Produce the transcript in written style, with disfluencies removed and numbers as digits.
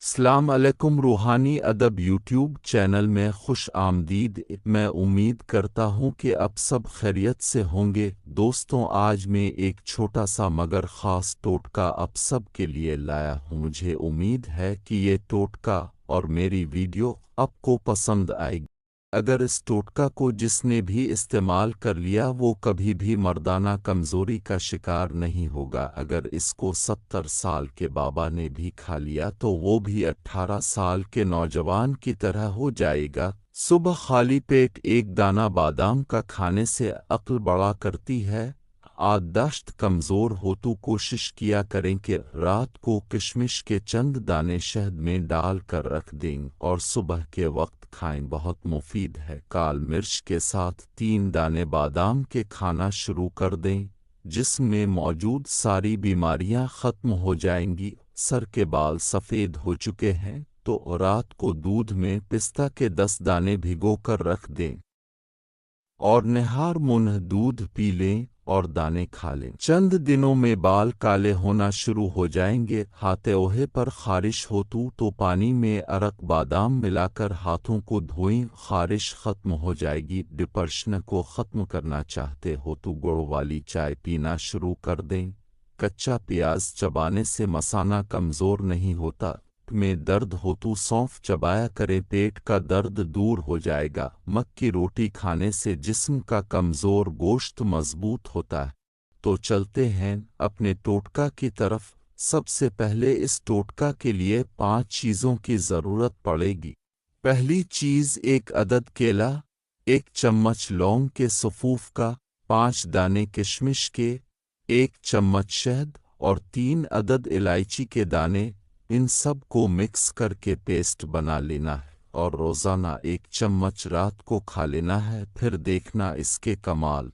السلام علیکم روحانی ادب یوٹیوب چینل میں خوش آمدید۔ میں امید کرتا ہوں کہ اب سب خیریت سے ہوں گے۔ دوستوں، آج میں ایک چھوٹا سا مگر خاص ٹوٹکا آپ سب کے لیے لایا ہوں۔ مجھے امید ہے کہ یہ ٹوٹکا اور میری ویڈیو آپ کو پسند آئے گی۔ اگر اس ٹوٹکا کو جس نے بھی استعمال کر لیا وہ کبھی بھی مردانہ کمزوری کا شکار نہیں ہوگا۔ اگر اس کو 70 سال کے بابا نے بھی کھا لیا تو وہ بھی 18 سال کے نوجوان کی طرح ہو جائے گا۔ صبح خالی پیٹ ایک دانہ بادام کا کھانے سے عقل بڑا کرتی ہے۔ یادداشت کمزور ہو تو کوشش کیا کریں کہ رات کو کشمش کے چند دانے شہد میں ڈال کر رکھ دیں اور صبح کے وقت کھائیں، بہت مفید ہے۔ کال مرچ کے ساتھ 3 دانے بادام کے کھانا شروع کر دیں، جسم میں موجود ساری بیماریاں ختم ہو جائیں گی۔ سر کے بال سفید ہو چکے ہیں تو رات کو دودھ میں پستہ کے 10 دانے بھگو کر رکھ دیں اور نہار منہ دودھ پی لیں اور دانے کھا لیں۔ چند دنوں میں بال کالے ہونا شروع ہو جائیں گے۔ ہاتھوں پر خارش ہو تو پانی میں ارق بادام ملا کر ہاتھوں کو دھوئیں، خارش ختم ہو جائے گی۔ ڈپریشن کو ختم کرنا چاہتے ہو تو گڑ والی چائے پینا شروع کر دیں۔ کچا پیاز چبانے سے مثانہ کمزور نہیں ہوتا۔ میں درد ہو تو سونف چبایا کریں، پیٹ کا درد دور ہو جائے گا۔ مکئی کی روٹی کھانے سے جسم کا کمزور گوشت مضبوط ہوتا ہے۔ تو چلتے ہیں اپنے ٹوٹکا کی طرف۔ سب سے پہلے اس ٹوٹکا کے لیے 5 چیزوں کی ضرورت پڑے گی۔ پہلی چیز 1 عدد کیلا، 1 چمچ لونگ کے صفوف کا، 5 دانے کشمش کے، 1 چمچ شہد اور 3 عدد الائچی کے دانے۔ ان سب کو مکس کر کے پیسٹ بنا لینا ہے اور روزانہ 1 چمچ رات کو کھا لینا ہے، پھر دیکھنا اس کے کمال۔